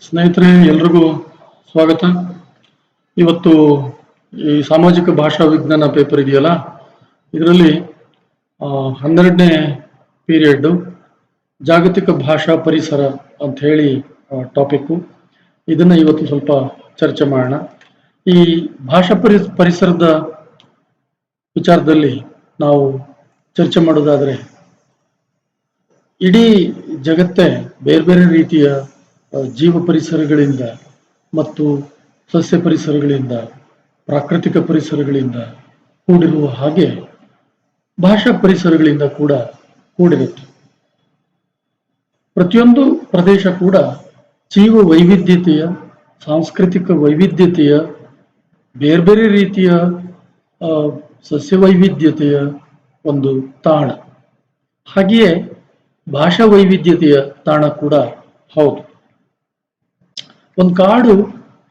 ಸ್ನೇಹಿತರೆ, ಎಲ್ರಿಗೂ ಸ್ವಾಗತ. ಇವತ್ತು ಈ ಸಾಮಾಜಿಕ ಭಾಷಾ ವಿಜ್ಞಾನ ಪೇಪರ್ ಇದೆಯಲ್ಲ, ಇದರಲ್ಲಿ 12ನೇ ಪೀರಿಯಡ್ ಜಾಗತಿಕ ಭಾಷಾ ಪರಿಸರ ಅಂತ ಹೇಳಿ ಟಾಪಿಕ್ಕು. ಇದನ್ನ ಇವತ್ತು ಸ್ವಲ್ಪ ಚರ್ಚೆ ಮಾಡೋಣ. ಈ ಭಾಷಾ ಪರಿಸರದ ವಿಚಾರದಲ್ಲಿ ನಾವು ಚರ್ಚೆ ಮಾಡೋದಾದ್ರೆ, ಇಡೀ ಜಗತ್ತೇ ಬೇರೆ ಬೇರೆ ರೀತಿಯ ಜೀವ ಪರಿಸರಗಳಿಂದ ಮತ್ತು ಸಸ್ಯ ಪರಿಸರಗಳಿಂದ, ಪ್ರಾಕೃತಿಕ ಪರಿಸರಗಳಿಂದ ಕೂಡಿರುವ ಹಾಗೆ ಭಾಷಾ ಪರಿಸರಗಳಿಂದ ಕೂಡ ಕೂಡಿರುತ್ತೆ. ಪ್ರತಿಯೊಂದು ಪ್ರದೇಶ ಕೂಡ ಜೀವ ವೈವಿಧ್ಯತೆಯ, ಸಾಂಸ್ಕೃತಿಕ ವೈವಿಧ್ಯತೆಯ, ಬೇರೆ ಬೇರೆ ರೀತಿಯ ಸಸ್ಯ ವೈವಿಧ್ಯತೆಯ ಒಂದು ತಾಣ. ಹಾಗೆಯೇ ಭಾಷಾ ವೈವಿಧ್ಯತೆಯ ತಾಣ ಕೂಡ ಹೌದು. ಒಂದು ಕಾಡು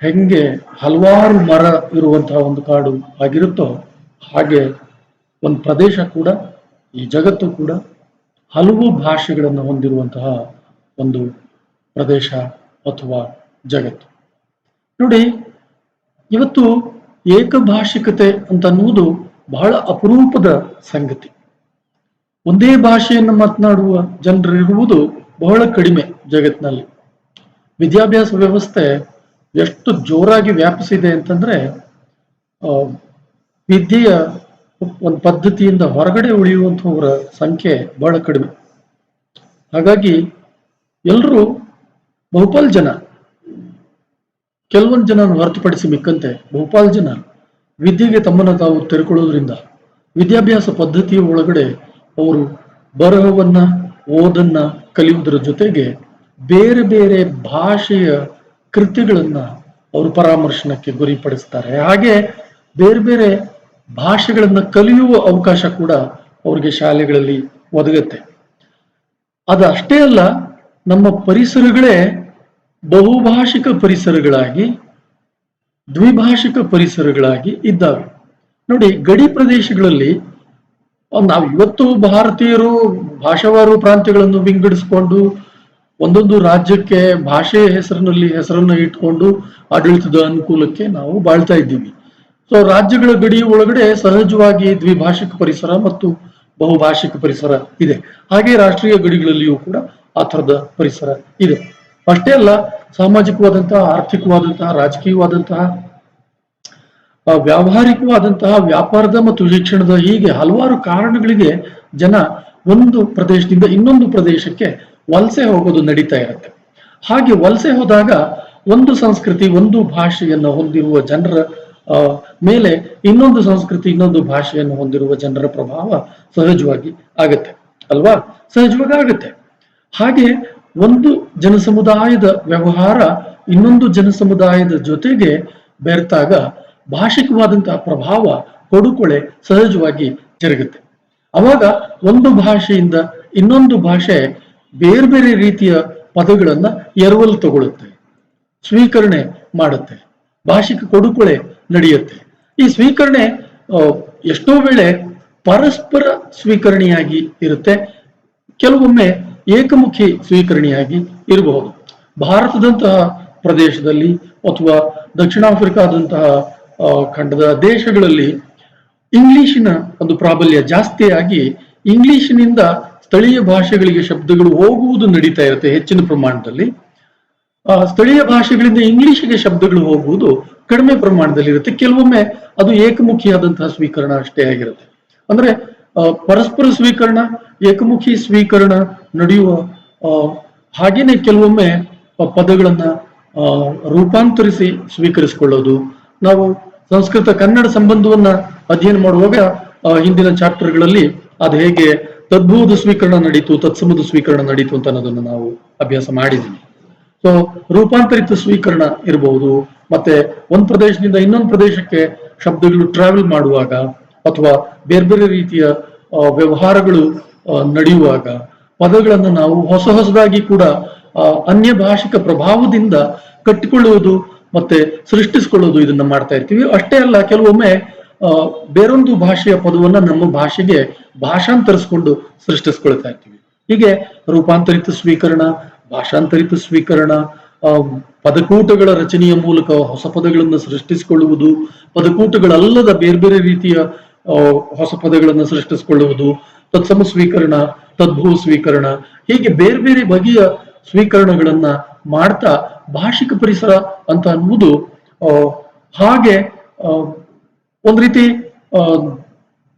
ಹೆಂಗೆ ಹಲವಾರು ಮರ ಇರುವಂತಹ ಒಂದು ಕಾಡು ಆಗಿರುತ್ತೋ, ಹಾಗೆ ಒಂದು ಪ್ರದೇಶ ಕೂಡ, ಈ ಜಗತ್ತು ಕೂಡ ಹಲವು ಭಾಷೆಗಳನ್ನು ಹೊಂದಿರುವಂತಹ ಒಂದು ಪ್ರದೇಶ ಅಥವಾ ಜಗತ್ತು. ನೋಡಿ, ಇವತ್ತು ಏಕಭಾಷಿಕತೆ ಅಂತ ಅನ್ನುವುದು ಬಹಳ ಅಪರೂಪದ ಸಂಗತಿ. ಒಂದೇ ಭಾಷೆಯನ್ನು ಮಾತನಾಡುವ ಜನರಿರುವುದು ಬಹಳ ಕಡಿಮೆ ಜಗತ್ತಿನಲ್ಲಿ. ವಿದ್ಯಾಭ್ಯಾಸ ವ್ಯವಸ್ಥೆ ಎಷ್ಟು ಜೋರಾಗಿ ವ್ಯಾಪಿಸಿದೆ ಅಂತಂದ್ರೆ, ವಿದ್ಯೆಯ ಒಂದು ಪದ್ಧತಿಯಿಂದ ಹೊರಗಡೆ ಉಳಿಯುವಂಥವರ ಸಂಖ್ಯೆ ಬಹಳ ಕಡಿಮೆ. ಹಾಗಾಗಿ ಎಲ್ಲರೂ, ಬಹುಪಾಲು ಜನ, ಕೆಲವೊಂದು ಜನ ಹೊರತುಪಡಿಸಿ ಮಿಕ್ಕಂತೆ ಬಹುಪಾಲು ಜನ ವಿದ್ಯೆಗೆ ತಮ್ಮನ್ನು ತಾವು ತೆರೆಕೊಳ್ಳೋದ್ರಿಂದ ವಿದ್ಯಾಭ್ಯಾಸ ಪದ್ಧತಿಯ ಒಳಗಡೆ ಅವರು ಬರಹವನ್ನ, ಓದನ್ನ ಕಲಿಯುವುದರ ಜೊತೆಗೆ ಬೇರೆ ಬೇರೆ ಭಾಷೆಯ ಕೃತಿಗಳನ್ನ ಅವರು ಪರಾಮರ್ಶನಕ್ಕೆ ಗುರಿಪಡಿಸ್ತಾರೆ. ಹಾಗೆ ಬೇರೆ ಬೇರೆ ಭಾಷೆಗಳನ್ನ ಕಲಿಯುವ ಅವಕಾಶ ಕೂಡ ಅವರಿಗೆ ಶಾಲೆಗಳಲ್ಲಿ ಒದಗುತ್ತೆ. ಅದಷ್ಟೇ ಅಲ್ಲ, ನಮ್ಮ ಪರಿಸರಗಳೇ ಬಹುಭಾಷಿಕ ಪರಿಸರಗಳಾಗಿ, ದ್ವಿಭಾಷಿಕ ಪರಿಸರಗಳಾಗಿ ಇದ್ದಾವೆ. ನೋಡಿ, ಗಡಿ ಪ್ರದೇಶಗಳಲ್ಲಿ ನಾವು ಇವತ್ತು ಭಾರತೀಯರು ಭಾಷಾವಾರು ಪ್ರಾಂತ್ಯಗಳನ್ನು ವಿಂಗಡಿಸಿಕೊಂಡು ಒಂದೊಂದು ರಾಜ್ಯಕ್ಕೆ ಭಾಷೆಯ ಹೆಸರನ್ನ ಇಟ್ಕೊಂಡು ಆಡಳಿತದ ಅನುಕೂಲಕ್ಕೆ ನಾವು ಬಾಳ್ತಾ ಇದ್ದೀವಿ. ಸೊ ರಾಜ್ಯಗಳ ಗಡಿ ಒಳಗಡೆ ಸಹಜವಾಗಿ ದ್ವಿಭಾಷಿಕ ಪರಿಸರ ಮತ್ತು ಬಹುಭಾಷಿಕ ಪರಿಸರ ಇದೆ. ಹಾಗೆ ರಾಷ್ಟ್ರೀಯ ಗಡಿಗಳಲ್ಲಿಯೂ ಕೂಡ ಆ ಥರದ ಪರಿಸರ ಇದೆ. ಅಷ್ಟೇ ಅಲ್ಲ, ಸಾಮಾಜಿಕವಾದಂತಹ, ಆರ್ಥಿಕವಾದಂತಹ, ರಾಜಕೀಯವಾದಂತಹ, ವ್ಯಾವಹಾರಿಕವಾದಂತಹ, ವ್ಯಾಪಾರದ ಮತ್ತು ಶಿಕ್ಷಣದ, ಹೀಗೆ ಹಲವಾರು ಕಾರಣಗಳಿಗೆ ಜನ ಒಂದು ಪ್ರದೇಶದಿಂದ ಇನ್ನೊಂದು ಪ್ರದೇಶಕ್ಕೆ ವಲಸೆ ಹೋಗೋದು ನಡೀತಾ ಇರುತ್ತೆ. ಹಾಗೆ ವಲಸೆ ಹೋದಾಗ ಒಂದು ಸಂಸ್ಕೃತಿ, ಒಂದು ಭಾಷೆಯನ್ನು ಹೊಂದಿರುವ ಜನರ ಮೇಲೆ ಇನ್ನೊಂದು ಸಂಸ್ಕೃತಿ, ಇನ್ನೊಂದು ಭಾಷೆಯನ್ನು ಹೊಂದಿರುವ ಜನರ ಪ್ರಭಾವ ಸಹಜವಾಗಿ ಆಗತ್ತೆ ಅಲ್ವಾ? ಸಹಜವಾಗಿ ಆಗತ್ತೆ. ಹಾಗೆ ಒಂದು ಜನಸಮುದಾಯದ ವ್ಯವಹಾರ ಇನ್ನೊಂದು ಜನಸಮುದಾಯದ ಜೊತೆಗೆ ಬೆರೆತಾಗ ಭಾಷಿಕವಾದಂತಹ ಪ್ರಭಾವ, ಕೊಡುಕೊಳೆ ಸಹಜವಾಗಿ ಜರುಗುತ್ತೆ. ಅವಾಗ ಒಂದು ಭಾಷೆಯಿಂದ ಇನ್ನೊಂದು ಭಾಷೆ ಬೇರೆ ಬೇರೆ ರೀತಿಯ ಪದಗಳನ್ನ ಎರವಲು ತಗೊಳುತ್ತೆ, ಸ್ವೀಕರಣೆ ಮಾಡುತ್ತೆ, ಭಾಷಿಕ ಕೊಡುಕೊಳೆ ನಡೆಯುತ್ತೆ. ಈ ಸ್ವೀಕರಣೆ ಎಷ್ಟೋ ವೇಳೆ ಪರಸ್ಪರ ಸ್ವೀಕರಣೆಯಾಗಿ ಇರುತ್ತೆ, ಕೆಲವೊಮ್ಮೆ ಏಕಮುಖಿ ಸ್ವೀಕರಣೆಯಾಗಿ ಇರಬಹುದು. ಭಾರತದಂತಹ ಪ್ರದೇಶದಲ್ಲಿ ಅಥವಾ ದಕ್ಷಿಣ ಆಫ್ರಿಕಾದಂತಹ ಖಂಡದ ದೇಶಗಳಲ್ಲಿ ಇಂಗ್ಲಿಶಿನ ಒಂದು ಪ್ರಾಬಲ್ಯ ಜಾಸ್ತಿಯಾಗಿ ಇಂಗ್ಲಿಶಿನಿಂದ ಸ್ಥಳೀಯ ಭಾಷೆಗಳಿಗೆ ಶಬ್ದಗಳು ಹೋಗುವುದು ನಡೀತಾ ಇರುತ್ತೆ ಹೆಚ್ಚಿನ ಪ್ರಮಾಣದಲ್ಲಿ. ಸ್ಥಳೀಯ ಭಾಷೆಗಳಿಂದ ಇಂಗ್ಲಿಷಿಗೆ ಶಬ್ದಗಳು ಹೋಗುವುದು ಕಡಿಮೆ ಪ್ರಮಾಣದಲ್ಲಿ ಇರುತ್ತೆ. ಕೆಲವೊಮ್ಮೆ ಅದು ಏಕಮುಖಿಯಾದಂತಹ ಸ್ವೀಕರಣ ಅಷ್ಟೇ ಆಗಿರುತ್ತೆ. ಅಂದ್ರೆ ಪರಸ್ಪರ ಸ್ವೀಕರಣ, ಏಕಮುಖಿ ಸ್ವೀಕರಣ ನಡೆಯುವ ಹಾಗೇನೆ ಕೆಲವೊಮ್ಮೆ ಪದಗಳನ್ನ ರೂಪಾಂತರಿಸಿ ಸ್ವೀಕರಿಸಿಕೊಳ್ಳೋದು. ನಾವು ಸಂಸ್ಕೃತ ಕನ್ನಡ ಸಂಬಂಧವನ್ನ ಅಧ್ಯಯನ ಮಾಡುವಾಗ ಹಿಂದಿನ ಚಾಪ್ಟರ್ಗಳಲ್ಲಿ ಅದು ಹೇಗೆ ತದ್ಭೂತ ಸ್ವೀಕರಣ ನಡೀತು, ತತ್ಸಮದ ಸ್ವೀಕರಣ ನಡೀತು ಅಂತ ಅನ್ನೋದನ್ನು ನಾವು ಅಭ್ಯಾಸ ಮಾಡಿದ್ದೀವಿ. ಸೊ ರೂಪಾಂತರಿತ ಸ್ವೀಕರಣ ಇರಬಹುದು. ಮತ್ತೆ ಒಂದು ಪ್ರದೇಶದಿಂದ ಇನ್ನೊಂದು ಪ್ರದೇಶಕ್ಕೆ ಶಬ್ದಗಳು ಟ್ರಾವೆಲ್ ಮಾಡುವಾಗ ಅಥವಾ ಬೇರೆ ಬೇರೆ ರೀತಿಯ ವ್ಯವಹಾರಗಳು ನಡೆಯುವಾಗ ಪದಗಳನ್ನು ನಾವು ಹೊಸದಾಗಿ ಕೂಡ ಅನ್ಯ ಭಾಷಿಕ ಪ್ರಭಾವದಿಂದ ಕಟ್ಟಿಕೊಳ್ಳುವುದು ಮತ್ತೆ ಸೃಷ್ಟಿಸಿಕೊಳ್ಳುವುದು, ಇದನ್ನ ಮಾಡ್ತಾ ಇರ್ತೀವಿ. ಅಷ್ಟೇ ಅಲ್ಲ, ಕೆಲವೊಮ್ಮೆ ಬೇರೊಂದು ಭಾಷೆಯ ಪದವನ್ನ ನಮ್ಮ ಭಾಷೆಗೆ ಭಾಷಾಂತರಿಸಿಕೊಂಡು ಸೃಷ್ಟಿಸ್ಕೊಳ್ತಾ ಇರ್ತೀವಿ. ಹೀಗೆ ರೂಪಾಂತರಿತ ಸ್ವೀಕರಣ, ಭಾಷಾಂತರಿತ ಸ್ವೀಕರಣ, ಆ, ಪದಕೂಟಗಳ ರಚನೆಯ ಮೂಲಕ ಹೊಸ ಪದಗಳನ್ನು ಸೃಷ್ಟಿಸಿಕೊಳ್ಳುವುದು, ಪದಕೂಟಗಳಲ್ಲದ ಬೇರೆ ಬೇರೆ ರೀತಿಯ ಹೊಸ ಪದಗಳನ್ನು ಸೃಷ್ಟಿಸಿಕೊಳ್ಳುವುದು, ತತ್ಸಮ ಸ್ವೀಕರಣ, ತದ್ಭೂ ಸ್ವೀಕರಣ, ಹೀಗೆ ಬೇರೆ ಬೇರೆ ಬಗೆಯ ಸ್ವೀಕರಣಗಳನ್ನ ಮಾಡ್ತಾ ಭಾಷಿಕ ಪರಿಸರ ಅಂತ ಅನ್ನುವುದು ಹಾಗೆ ಒಂದ್ ರೀತಿ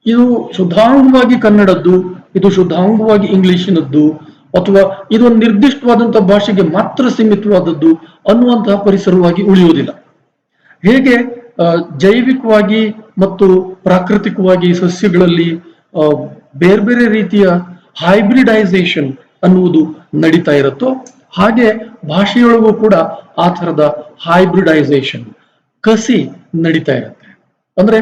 ಇದು ಶುದ್ಧಾಂಗವಾಗಿ ಕನ್ನಡದ್ದು, ಇದು ಶುದ್ಧಾಂಗವಾಗಿ ಇಂಗ್ಲಿಷಿನದ್ದು, ಅಥವಾ ಇದೊಂದು ನಿರ್ದಿಷ್ಟವಾದಂತಹ ಭಾಷೆಗೆ ಮಾತ್ರ ಸೀಮಿತವಾದದ್ದು ಅನ್ನುವಂತಹ ಪರಿಸರವಾಗಿ ಉಳಿಯುವುದಿಲ್ಲ. ಹೇಗೆ ಜೈವಿಕವಾಗಿ ಮತ್ತು ಪ್ರಾಕೃತಿಕವಾಗಿ ಸಸ್ಯಗಳಲ್ಲಿ ಬೇರೆ ಬೇರೆ ರೀತಿಯ ಹೈಬ್ರಿಡೈಸೇಷನ್ ಅನ್ನುವುದು ನಡೀತಾ ಇರುತ್ತೋ, ಹಾಗೆ ಭಾಷೆಯೊಳಗೂ ಕೂಡ ಆ ತರದ ಹೈಬ್ರಿಡೈಸೇಷನ್, ಕಸಿ ನಡೀತಾ ಇರುತ್ತೆ. ಅಂದ್ರೆ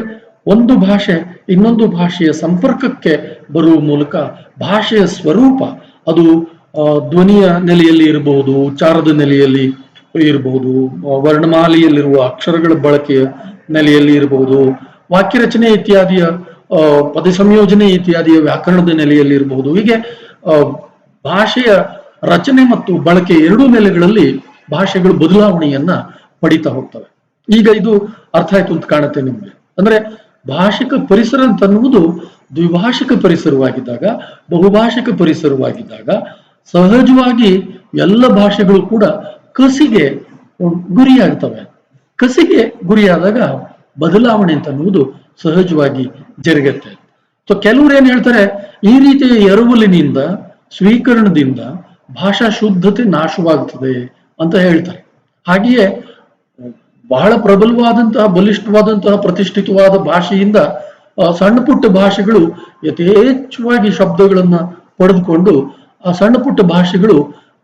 ಒಂದು ಭಾಷೆ ಇನ್ನೊಂದು ಭಾಷೆಯ ಸಂಪರ್ಕಕ್ಕೆ ಬರುವ ಮೂಲಕ ಭಾಷೆಯ ಸ್ವರೂಪ ಅದು ಧ್ವನಿಯ ನೆಲೆಯಲ್ಲಿ ಇರಬಹುದು, ಉಚ್ಚಾರದ ನೆಲೆಯಲ್ಲಿ ಇರಬಹುದು, ವರ್ಣಮಾಲೆಯಲ್ಲಿರುವ ಅಕ್ಷರಗಳ ಬಳಕೆಯ ನೆಲೆಯಲ್ಲಿ ಇರಬಹುದು, ವಾಕ್ಯ ರಚನೆ ಇತ್ಯಾದಿಯ ಪದ ಸಂಯೋಜನೆ ಇತ್ಯಾದಿಯ ವ್ಯಾಕರಣದ ನೆಲೆಯಲ್ಲಿ ಇರಬಹುದು. ಹೀಗೆ ಭಾಷೆಯ ರಚನೆ ಮತ್ತು ಬಳಕೆ ಎರಡೂ ನೆಲೆಗಳಲ್ಲಿ ಭಾಷೆಗಳು ಬದಲಾವಣೆಯನ್ನ ಪಡಿತಾ ಹೋಗ್ತವೆ. ಈಗ ಇದು ಅರ್ಥ ಆಯ್ತು ಅಂತ ಕಾಣುತ್ತೆ ನಿಮ್ಗೆ. ಅಂದ್ರೆ ಭಾಷಿಕ ಪರಿಸರ ಅಂತ ಅನ್ನುವುದು ದ್ವಿಭಾಷಿಕ ಪರಿಸರವಾಗಿದ್ದಾಗ, ಬಹುಭಾಷಿಕ ಪರಿಸರವಾಗಿದ್ದಾಗ ಸಹಜವಾಗಿ ಎಲ್ಲ ಭಾಷೆಗಳು ಕೂಡ ಕಸಿಗೆ ಗುರಿಯಾಗ್ತವೆ. ಕಸಿಗೆ ಗುರಿಯಾದಾಗ ಬದಲಾವಣೆ ಅಂತ ಅನ್ನುವುದು ಸಹಜವಾಗಿ ಜರುಗತ್ತೆ. ಸೊ ಕೆಲವರು ಏನ್ ಹೇಳ್ತಾರೆ, ಈ ರೀತಿಯ ಎರವಲಿನಿಂದ, ಸ್ವೀಕರಣದಿಂದ ಭಾಷಾ ಶುದ್ಧತೆ ನಾಶವಾಗ್ತದೆ ಅಂತ ಹೇಳ್ತಾರೆ. ಹಾಗೆಯೇ ಬಹಳ ಪ್ರಬಲವಾದಂತಹ, ಬಲಿಷ್ಠವಾದಂತಹ, ಪ್ರತಿಷ್ಠಿತವಾದ ಭಾಷೆಯಿಂದ ಸಣ್ಣ ಪುಟ್ಟ ಭಾಷೆಗಳು ಯಥೇಚ್ಛವಾಗಿ ಶಬ್ದಗಳನ್ನ ಪಡೆದುಕೊಂಡು ಆ ಸಣ್ಣ ಪುಟ್ಟ ಭಾಷೆಗಳು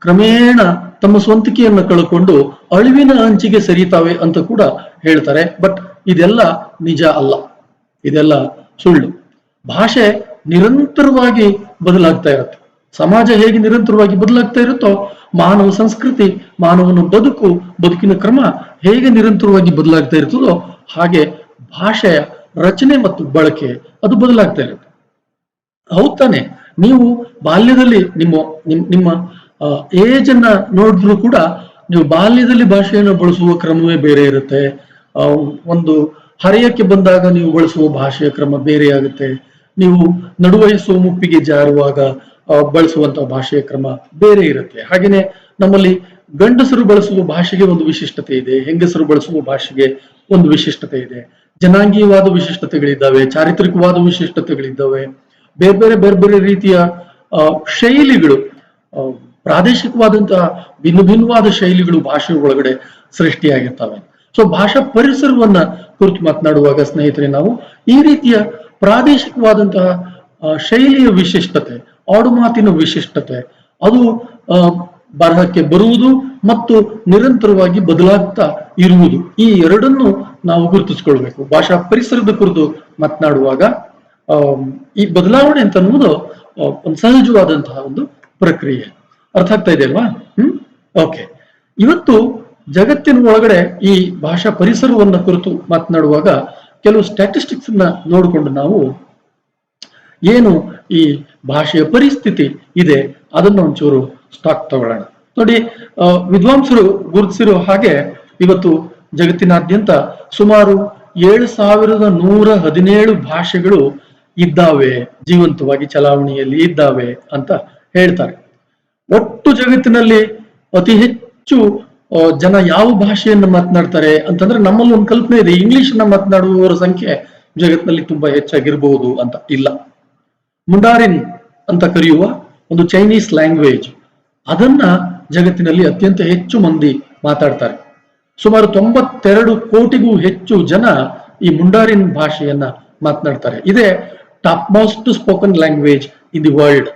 ಕ್ರಮೇಣ ತಮ್ಮ ಸ್ವಂತಿಕೆಯನ್ನು ಕಳ್ಕೊಂಡು ಅಳಿವಿನ ಅಂಚಿಗೆ ಸರಿತಾವೆ ಅಂತ ಕೂಡ ಹೇಳ್ತಾರೆ. ಬಟ್ ಇದೆಲ್ಲ ನಿಜ ಅಲ್ಲ, ಇದೆಲ್ಲ ಸುಳ್ಳು. ಭಾಷೆ ನಿರಂತರವಾಗಿ ಬದಲಾಗ್ತಾ ಇರುತ್ತೆ. ಸಮಾಜ ಹೇಗೆ ನಿರಂತರವಾಗಿ ಬದಲಾಗ್ತಾ ಇರುತ್ತೋ, ಮಾನವ ಸಂಸ್ಕೃತಿ, ಮಾನವನ ಬದುಕಿನ ಕ್ರಮ ಹೇಗೆ ನಿರಂತರವಾಗಿ ಬದಲಾಗ್ತಾ ಇರ್ತದೋ, ಹಾಗೆ ಭಾಷೆಯ ರಚನೆ ಮತ್ತು ಬಳಕೆ ಅದು ಬದಲಾಗ್ತಾ ಇರುತ್ತೆ. ಹೌದ್ ತಾನೆ? ನೀವು ಬಾಲ್ಯದಲ್ಲಿ ನಿಮ್ಮ ಏಜ್ ಅನ್ನ ನೋಡಿದ್ರು ಕೂಡ ನೀವು ಬಾಲ್ಯದಲ್ಲಿ ಭಾಷೆಯನ್ನು ಬಳಸುವ ಕ್ರಮವೇ ಬೇರೆ ಇರುತ್ತೆ. ಒಂದು ಹರೆಯಕ್ಕೆ ಬಂದಾಗ ನೀವು ಬಳಸುವ ಭಾಷೆಯ ಕ್ರಮ ಬೇರೆ ಆಗುತ್ತೆ. ನೀವು ನಡುವಯಸ್ಸು ಮುಪ್ಪಿಗೆ ಜಾರುವಾಗ ಬಳಸುವಂತಹ ಭಾಷೆಯ ಕ್ರಮ ಬೇರೆ ಇರುತ್ತೆ. ಹಾಗೇನೆ ನಮ್ಮಲ್ಲಿ ಗಂಡಸರು ಬಳಸುವ ಭಾಷೆಗೆ ಒಂದು ವಿಶಿಷ್ಟತೆ ಇದೆ, ಹೆಂಗಸರು ಬಳಸುವ ಭಾಷೆಗೆ ಒಂದು ವಿಶಿಷ್ಟತೆ ಇದೆ. ಜನಾಂಗೀಯವಾದ ವಿಶಿಷ್ಟತೆಗಳಿದ್ದಾವೆ, ಚಾರಿತ್ರಿಕವಾದ ವಿಶಿಷ್ಟತೆಗಳಿದ್ದಾವೆ, ಬೇರೆ ಬೇರೆ ರೀತಿಯ ಶೈಲಿಗಳು, ಪ್ರಾದೇಶಿಕವಾದಂತಹ ಭಿನ್ನವಾದ ಶೈಲಿಗಳು ಭಾಷೆ ಒಳಗಡೆ ಸೃಷ್ಟಿಯಾಗಿರ್ತವೆ. ಸೊ ಭಾಷಾ ಪರಿಸರವನ್ನ ಕುರಿತು ಮಾತನಾಡುವಾಗ ಸ್ನೇಹಿತರೆ, ನಾವು ಈ ರೀತಿಯ ಪ್ರಾದೇಶಿಕವಾದಂತಹ ಶೈಲಿಯ ವಿಶಿಷ್ಟತೆ, ಆಡುಮಾತಿನ ವಿಶಿಷ್ಟತೆ, ಅದು ಬರಹಕ್ಕೆ ಬರುವುದು ಮತ್ತು ನಿರಂತರವಾಗಿ ಬದಲಾಗ್ತಾ ಇರುವುದು, ಈ ಎರಡನ್ನು ನಾವು ಗುರುತಿಸ್ಕೊಳ್ಬೇಕು. ಭಾಷಾ ಪರಿಸರದ ಕುರಿತು ಮಾತನಾಡುವಾಗ ಈ ಬದಲಾವಣೆ ಅಂತ ಅನ್ನುವುದು ಒಂದು ಸಹಜವಾದಂತಹ ಒಂದು ಪ್ರಕ್ರಿಯೆ. ಅರ್ಥ ಆಗ್ತಾ ಇದೆ ಅಲ್ವಾ? ಓಕೆ. ಇವತ್ತು ಜಗತ್ತಿನ ಒಳಗಡೆ ಈ ಭಾಷಾ ಪರಿಸರವನ್ನ ಕುರಿತು ಮಾತನಾಡುವಾಗ ಕೆಲವು ಸ್ಟ್ಯಾಟಿಸ್ಟಿಕ್ಸ್ ಅನ್ನ ನೋಡಿಕೊಂಡು ನಾವು ಏನು ಈ ಭಾಷೆಯ ಪರಿಸ್ಥಿತಿ ಇದೆ ಅದನ್ನ ಒಂಚೂರು ಸ್ಟಾಕ್ ತಗೊಳ್ಳೋಣ. ನೋಡಿ, ವಿದ್ವಾಂಸರು ಗುರುತಿಸಿರೋ ಹಾಗೆ ಇವತ್ತು ಜಗತ್ತಿನಾದ್ಯಂತ ಸುಮಾರು 7117 ಭಾಷೆಗಳು ಇದ್ದಾವೆ, ಜೀವಂತವಾಗಿ ಚಲಾವಣೆಯಲ್ಲಿ ಇದ್ದಾವೆ ಅಂತ ಹೇಳ್ತಾರೆ. ಒಟ್ಟು ಜಗತ್ತಿನಲ್ಲಿ ಅತಿ ಹೆಚ್ಚು ಜನ ಯಾವ ಭಾಷೆಯನ್ನು ಮಾತನಾಡ್ತಾರೆ ಅಂತಂದ್ರೆ, ನಮ್ಮಲ್ಲಿ ಒಂದು ಕಲ್ಪನೆ ಇದೆ, ಇಂಗ್ಲಿಷ್ ನ ಮಾತನಾಡುವವರ ಸಂಖ್ಯೆ ಜಗತ್ತಿನಲ್ಲಿ ತುಂಬಾ ಹೆಚ್ಚಾಗಿರ್ಬಹುದು ಅಂತ. ಇಲ್ಲ, ಮುಂಡಾರಿನ್ ಅಂತ ಕರೆಯುವ ಒಂದು ಚೈನೀಸ್ ಲ್ಯಾಂಗ್ವೇಜ್, ಅದನ್ನ ಜಗತ್ತಿನಲ್ಲಿ ಅತ್ಯಂತ ಹೆಚ್ಚು ಮಂದಿ ಮಾತಾಡ್ತಾರೆ. ಸುಮಾರು 92 ಕೋಟಿಗೂ ಹೆಚ್ಚು ಜನ ಈ ಮುಂಡಾರಿನ್ ಭಾಷೆಯನ್ನ ಮಾತನಾಡ್ತಾರೆ. ಇದೇ top most spoken language in the world.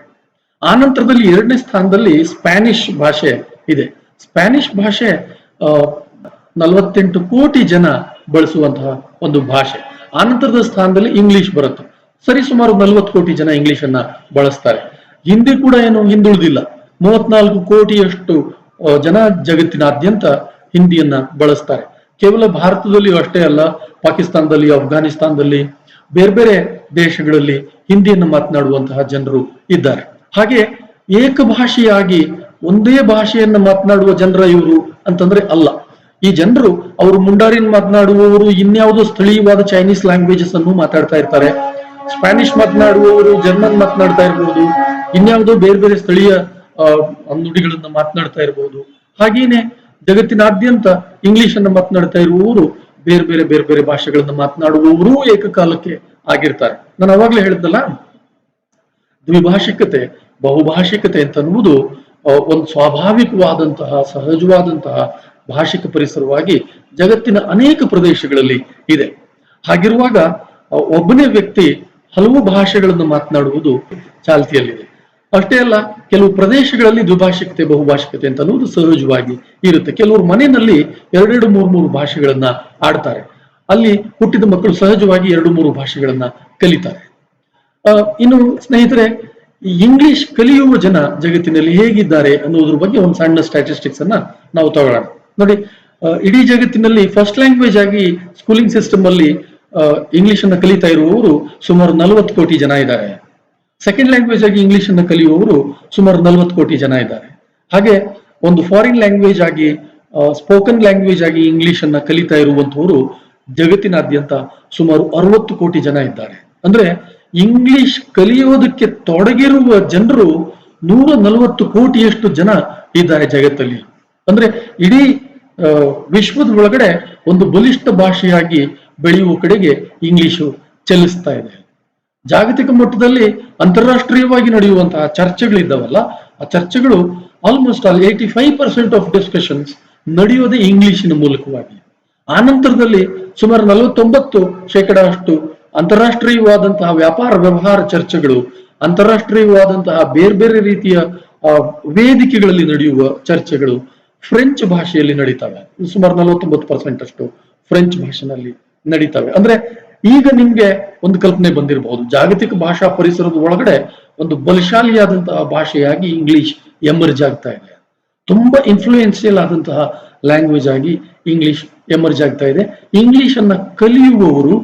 ಆ ನಂತರದಲ್ಲಿ 2ನೇ ಸ್ಥಾನದಲ್ಲಿ ಸ್ಪ್ಯಾನಿಷ್ ಭಾಷೆ ಇದೆ. ಸ್ಪ್ಯಾನಿಷ್ ಭಾಷೆ 48 ಕೋಟಿ ಜನ ಬಳಸುವಂತಹ ಒಂದು ಭಾಷೆ. ಆ ನಂತರದ ಸ್ಥಾನದಲ್ಲಿ ಇಂಗ್ಲಿಷ್ ಬರುತ್ತೆ. ಸರಿ, ಸುಮಾರು 40 ಕೋಟಿ ಜನ ಇಂಗ್ಲಿಷ್ ಅನ್ನ ಬಳಸ್ತಾರೆ. ಹಿಂದಿ ಕೂಡ ಏನು ಹಿಂದುಳಿದಿಲ್ಲ, 34 ಕೋಟಿಯಷ್ಟು ಜನ ಜಗತ್ತಿನಾದ್ಯಂತ ಹಿಂದಿಯನ್ನ ಬಳಸ್ತಾರೆ. ಕೇವಲ ಭಾರತದಲ್ಲಿ ಅಷ್ಟೇ ಅಲ್ಲ, ಪಾಕಿಸ್ತಾನದಲ್ಲಿ, ಅಫ್ಘಾನಿಸ್ತಾನದಲ್ಲಿ, ಬೇರೆ ದೇಶಗಳಲ್ಲಿ ಹಿಂದಿಯನ್ನು ಮಾತನಾಡುವಂತಹ ಜನರು ಇದ್ದಾರೆ. ಹಾಗೆ ಏಕಭಾಷೆಯಾಗಿ ಒಂದೇ ಭಾಷೆಯನ್ನ ಮಾತನಾಡುವ ಜನರ ಇವರು ಅಂತಂದ್ರೆ ಅಲ್ಲ. ಈ ಜನರು ಅವರು ಮುಂಡಾರಿನ್ ಮಾತನಾಡುವವರು ಇನ್ಯಾವುದೋ ಸ್ಥಳೀಯವಾದ ಚೈನೀಸ್ ಲ್ಯಾಂಗ್ವೇಜಸ್ ಅನ್ನು ಮಾತಾಡ್ತಾ ಇರ್ತಾರೆ, ಸ್ಪ್ಯಾನಿಷ್ ಮಾತನಾಡುವವರು ಜರ್ಮನ್ ಮಾತನಾಡ್ತಾ ಇರ್ಬೋದು, ಇನ್ಯಾವುದೋ ಬೇರೆ ಬೇರೆ ಸ್ಥಳೀಯ ನುಡಿಗಳನ್ನ ಮಾತನಾಡ್ತಾ ಇರ್ಬೋದು. ಹಾಗೇನೆ ಜಗತ್ತಿನಾದ್ಯಂತ ಇಂಗ್ಲಿಷ್ ಅನ್ನ ಮಾತನಾಡ್ತಾ ಇರುವವರು ಬೇರೆ ಬೇರೆ ಭಾಷೆಗಳನ್ನ ಮಾತನಾಡುವವರು ಏಕಕಾಲಕ್ಕೆ ಆಗಿರ್ತಾರೆ. ನಾನು ಅವಾಗ್ಲೇ ಹೇಳಿದ್ನಲ್ಲ, ದ್ವಿಭಾಷಿಕತೆ ಬಹುಭಾಷಿಕತೆ ಅಂತ ಅನ್ನುವುದು ಒಂದು ಸ್ವಾಭಾವಿಕವಾದಂತಹ ಸಹಜವಾದಂತಹ ಭಾಷಿಕ ಪರಿಸರವಾಗಿ ಜಗತ್ತಿನ ಅನೇಕ ಪ್ರದೇಶಗಳಲ್ಲಿ ಇದೆ. ಹಾಗಿರುವಾಗ ಒಬ್ಬನೇ ವ್ಯಕ್ತಿ ಹಲವು ಭಾಷೆಗಳನ್ನು ಮಾತನಾಡುವುದು ಚಾಲ್ತಿಯಲ್ಲಿದೆ. ಅಷ್ಟೇ ಅಲ್ಲ, ಕೆಲವು ಪ್ರದೇಶಗಳಲ್ಲಿ ದ್ವಿಭಾಷಿಕತೆ ಬಹುಭಾಷಿಕತೆ ಅಂತ ಅನ್ನೋದು ಸಹಜವಾಗಿ ಇರುತ್ತೆ. ಕೆಲವರು ಮನೆಯಲ್ಲಿ 2-3 ಭಾಷೆಗಳನ್ನ ಆಡ್ತಾರೆ. ಅಲ್ಲಿ ಹುಟ್ಟಿದ ಮಕ್ಕಳು ಸಹಜವಾಗಿ 2-3 ಭಾಷೆಗಳನ್ನ ಕಲಿತಾರೆ. ಇನ್ನು ಸ್ನೇಹಿತರೆ, ಇಂಗ್ಲಿಷ್ ಕಲಿಯುವ ಜನ ಜಗತ್ತಿನಲ್ಲಿ ಹೇಗಿದ್ದಾರೆ ಅನ್ನೋದ್ರ ಬಗ್ಗೆ ಒಂದು ಸಣ್ಣ ಸ್ಟ್ಯಾಟಿಸ್ಟಿಕ್ಸ್ ಅನ್ನ ನಾವು ತಗೊಳ್ಳೋಣ. ನೋಡಿ, ಇಡೀ ಜಗತ್ತಿನಲ್ಲಿ ಫಸ್ಟ್ ಲ್ಯಾಂಗ್ವೇಜ್ ಆಗಿ ಸ್ಕೂಲಿಂಗ್ ಸಿಸ್ಟಮ್ ಅಲ್ಲಿ ಇಂಗ್ಲಿಷ್ ಅನ್ನ ಕಲಿತಾ ಇರುವವರು ಸುಮಾರು 40 ಕೋಟಿ ಜನ ಇದ್ದಾರೆ. ಸೆಕೆಂಡ್ ಲ್ಯಾಂಗ್ವೇಜ್ ಆಗಿ ಇಂಗ್ಲಿಷ್ ಅನ್ನ ಕಲಿಯುವವರು ಸುಮಾರು 40 ಕೋಟಿ ಜನ ಇದ್ದಾರೆ. ಹಾಗೆ ಒಂದು ಫಾರಿನ್ ಲ್ಯಾಂಗ್ವೇಜ್ ಆಗಿ ಸ್ಪೋಕನ್ ಲ್ಯಾಂಗ್ವೇಜ್ ಆಗಿ ಇಂಗ್ಲಿಷ್ ಅನ್ನ ಕಲಿತಾ ಇರುವಂತವರು ಜಗತ್ತಿನಾದ್ಯಂತ ಸುಮಾರು 60 ಕೋಟಿ ಜನ ಇದ್ದಾರೆ. ಅಂದ್ರೆ ಇಂಗ್ಲಿಷ್ ಕಲಿಯೋದಕ್ಕೆ ತೊಡಗಿರುವ ಜನರು 140 ಕೋಟಿಯಷ್ಟು ಜನ ಇದ್ದಾರೆ ಜಗತ್ತಲ್ಲಿ. ಅಂದ್ರೆ ಇಡೀ ವಿಶ್ವದ ಒಳಗಡೆ ಒಂದು ಬಲಿಷ್ಠ ಭಾಷೆಯಾಗಿ ಬೆಳೆಯುವ ಕಡೆಗೆ ಇಂಗ್ಲಿಷು ಚಲಿಸ್ತಾ ಇದೆ. ಜಾಗತಿಕ ಮಟ್ಟದಲ್ಲಿ ಅಂತಾರಾಷ್ಟ್ರೀಯವಾಗಿ ನಡೆಯುವಂತಹ ಚರ್ಚೆಗಳಿದ್ದಾವಲ್ಲ, ಆ ಚರ್ಚೆಗಳು ಆಲ್ಮೋಸ್ಟ್ ಆಲ್ 85% ಆಫ್ ಡಿಸ್ಕಷನ್ಸ್ ನಡೆಯೋದೇ ಇಂಗ್ಲಿಶಿನ ಮೂಲಕವಾಗಿ. ಆ ನಂತರದಲ್ಲಿ ಸುಮಾರು 49% ಅಷ್ಟು ಅಂತಾರಾಷ್ಟ್ರೀಯವಾದಂತಹ ವ್ಯಾಪಾರ ವ್ಯವಹಾರ ಚರ್ಚೆಗಳು, ಅಂತಾರಾಷ್ಟ್ರೀಯವಾದಂತಹ ಬೇರೆ ರೀತಿಯ ವೇದಿಕೆಗಳಲ್ಲಿ ನಡೆಯುವ ಚರ್ಚೆಗಳು ಫ್ರೆಂಚ್ ಭಾಷೆಯಲ್ಲಿ ನಡೀತವೆ. ಸುಮಾರು 49% ಅಷ್ಟು ಫ್ರೆಂಚ್ ಭಾಷೆನಲ್ಲಿ ನಡೀತವೆ. ಅಂದ್ರೆ ಈಗ ನಿಮ್ಗೆ ಒಂದು ಕಲ್ಪನೆ ಬಂದಿರಬಹುದು, ಜಾಗತಿಕ ಭಾಷಾ ಪರಿಸರದ ಒಳಗಡೆ ಒಂದು ಬಲಶಾಲಿಯಾದಂತಹ ಭಾಷೆಯಾಗಿ ಇಂಗ್ಲಿಷ್ ಎಮರ್ಜ್ ಆಗ್ತಾ ಇದೆ. ತುಂಬಾ ಇನ್ಫ್ಲೂಯೆನ್ಸಿಯಲ್ ಆದಂತಹ ಲ್ಯಾಂಗ್ವೇಜ್ ಆಗಿ ಇಂಗ್ಲಿಷ್ ಎಮರ್ಜ್ ಆಗ್ತಾ ಇದೆ. ಇಂಗ್ಲಿಷ್ ಅನ್ನ ಕಲಿಯುವವರು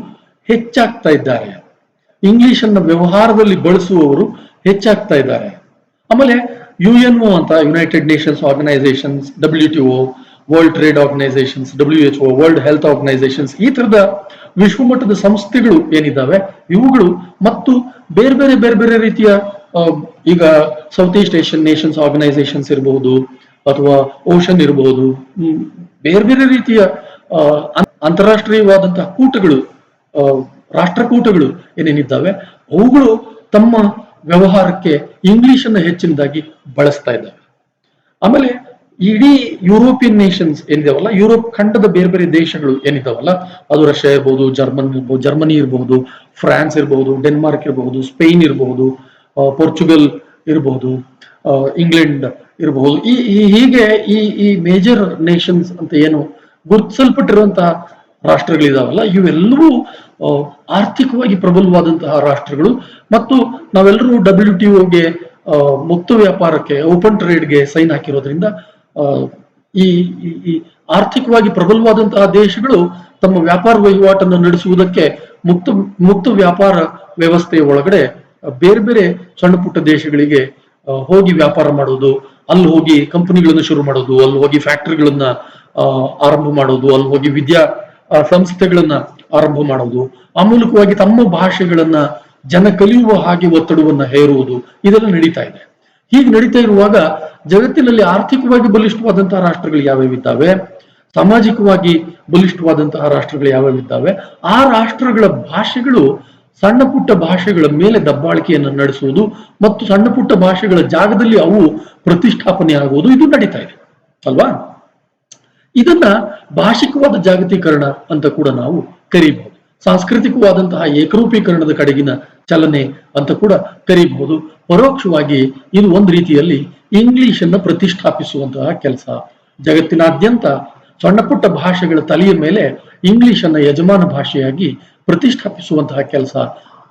ಹೆಚ್ಚಾಗ್ತಾ ಇದ್ದಾರೆ, ಇಂಗ್ಲಿಷ್ ಅನ್ನ ವ್ಯವಹಾರದಲ್ಲಿ ಬಳಸುವವರು ಹೆಚ್ಚಾಗ್ತಾ ಇದ್ದಾರೆ. ಆಮೇಲೆ UNO ಅಂತ, United Nations organisations, WTO, world trade organisations, WHO, world health organisations, ಈ ತರದ ವಿಶ್ವಮಟ್ಟದ ಸಂಸ್ಥೆಗಳು ಏನಿದ್ದಾವೆ ಇವುಗಳು ಮತ್ತು ಬೇರೆ ರೀತಿಯ ಈಗ south East Asian Nations organisations ಇರಬಹುದು ಅಥವಾ ಓಷನ್ ಇರಬಹುದು, ಬೇರೆ ರೀತಿಯ ಅಂತಾರಾಷ್ಟ್ರೀಯವಾದಂತಹ ಕೂಟಗಳು, ರಾಷ್ಟ್ರಕೂಟಗಳು ಏನೇನಿದ್ದಾವೆ ಅವುಗಳು ತಮ್ಮ ವ್ಯವಹಾರಕ್ಕೆ ಇಂಗ್ಲಿಷ್ ಅನ್ನ ಹೆಚ್ಚಿನದಾಗಿ ಬಳಸ್ತಾ ಇದ್ದಾವೆ. ಆಮೇಲೆ ಇಡೀ ಯುರೋಪಿಯನ್ ನೇಷನ್ಸ್ ಏನಿದಾವಲ್ಲ, ಯುರೋಪ್ ಖಂಡದ ಬೇರೆ ದೇಶಗಳು ಏನಿದಾವಲ್ಲ, ಅದು ರಷ್ಯಾ ಇರಬಹುದು, ಜರ್ಮನಿ ಇರಬಹುದು, ಫ್ರಾನ್ಸ್ ಇರಬಹುದು, ಡೆನ್ಮಾರ್ಕ್ ಇರಬಹುದು, ಸ್ಪೇನ್ ಇರಬಹುದು, ಪೋರ್ಚುಗಲ್ ಇರಬಹುದು, ಇಂಗ್ಲೆಂಡ್ ಇರಬಹುದು, ಹೀಗೆ ಈ ಮೇಜರ್ ನೇಷನ್ಸ್ ಅಂತ ಏನು ಗುರುತಿಸಲ್ಪಟ್ಟಿರುವಂತಹ ರಾಷ್ಟ್ರಗಳಿದಾವಲ್ಲ, ಇವೆಲ್ಲವೂ ಆರ್ಥಿಕವಾಗಿ ಪ್ರಬಲವಾದಂತಹ ರಾಷ್ಟ್ರಗಳು. ಮತ್ತು ನಾವೆಲ್ಲರೂ WTOಗೆ ಮುಕ್ತ ವ್ಯಾಪಾರಕ್ಕೆ, ಓಪನ್ ಟ್ರೇಡ್ಗೆ ಸೈನ್ ಹಾಕಿರೋದ್ರಿಂದ ಈ ಆರ್ಥಿಕವಾಗಿ ಪ್ರಬಲವಾದಂತಹ ದೇಶಗಳು ತಮ್ಮ ವ್ಯಾಪಾರ ವಹಿವಾಟನ್ನು ನಡೆಸುವುದಕ್ಕೆ ಮುಕ್ತ ವ್ಯಾಪಾರ ವ್ಯವಸ್ಥೆಯ ಒಳಗಡೆ ಬೇರೆ ಸಣ್ಣ ಪುಟ್ಟ ದೇಶಗಳಿಗೆ ಹೋಗಿ ವ್ಯಾಪಾರ ಮಾಡೋದು, ಅಲ್ಲಿ ಹೋಗಿ ಕಂಪನಿಗಳನ್ನು ಶುರು ಮಾಡೋದು, ಅಲ್ಲಿ ಹೋಗಿ ಫ್ಯಾಕ್ಟರಿಗಳನ್ನ ಆರಂಭ ಮಾಡೋದು, ಅಲ್ಲಿ ಹೋಗಿ ವಿದ್ಯಾ ಸಂಸ್ಥೆಗಳನ್ನ ಆರಂಭ ಮಾಡೋದು, ಆ ಮೂಲಕವಾಗಿ ತಮ್ಮ ಭಾಷೆಗಳನ್ನ ಜನ ಕಲಿಯುವ ಹಾಗೆ ಒತ್ತಡವನ್ನ ಹೇರುವುದು, ಇದೆಲ್ಲ ನಡೀತಾ ಇದೆ. ಹೀಗೆ ನಡೀತಾ ಇರುವಾಗ ಜಗತ್ತಿನಲ್ಲಿ ಆರ್ಥಿಕವಾಗಿ ಬಲಿಷ್ಠವಾದಂತಹ ರಾಷ್ಟ್ರಗಳು ಯಾವ್ಯಾವಿದ್ದಾವೆ, ಸಾಮಾಜಿಕವಾಗಿ ಬಲಿಷ್ಠವಾದಂತಹ ರಾಷ್ಟ್ರಗಳು ಯಾವ್ಯಾವಿದ್ದಾವೆ, ಆ ರಾಷ್ಟ್ರಗಳ ಭಾಷೆಗಳು ಸಣ್ಣ ಪುಟ್ಟ ಭಾಷೆಗಳ ಮೇಲೆ ದಬ್ಬಾಳಿಕೆಯನ್ನು ನಡೆಸುವುದು ಮತ್ತು ಸಣ್ಣ ಪುಟ್ಟ ಭಾಷೆಗಳ ಜಾಗದಲ್ಲಿ ಅವು ಪ್ರತಿಷ್ಠಾಪನೆ ಆಗುವುದು, ಇದು ನಡೀತಾ ಇದೆ ಅಲ್ವಾ? ಇದನ್ನ ಭಾಷಿಕವಾದ ಜಾಗತೀಕರಣ ಅಂತ ಕೂಡ ನಾವು ಕರೀಬಹುದು. ಸಾಂಸ್ಕೃತಿಕವಾದಂತಹ ಏಕರೂಪೀಕರಣದ ಕಡೆಗಿನ ಚಲನೆ ಅಂತ ಕೂಡ ಕರೀಬಹುದು. ಪರೋಕ್ಷವಾಗಿ ಇದು ಒಂದು ರೀತಿಯಲ್ಲಿ ಇಂಗ್ಲಿಷ್ ಅನ್ನ ಪ್ರತಿಷ್ಠಾಪಿಸುವಂತಹ ಕೆಲಸ. ಜಗತ್ತಿನಾದ್ಯಂತ ಸಣ್ಣ ಪುಟ್ಟ ಭಾಷೆಗಳ ತಲೆಯ ಮೇಲೆ ಇಂಗ್ಲಿಷ್ ಅನ್ನ ಯಜಮಾನ ಭಾಷೆಯಾಗಿ ಪ್ರತಿಷ್ಠಾಪಿಸುವಂತಹ ಕೆಲಸ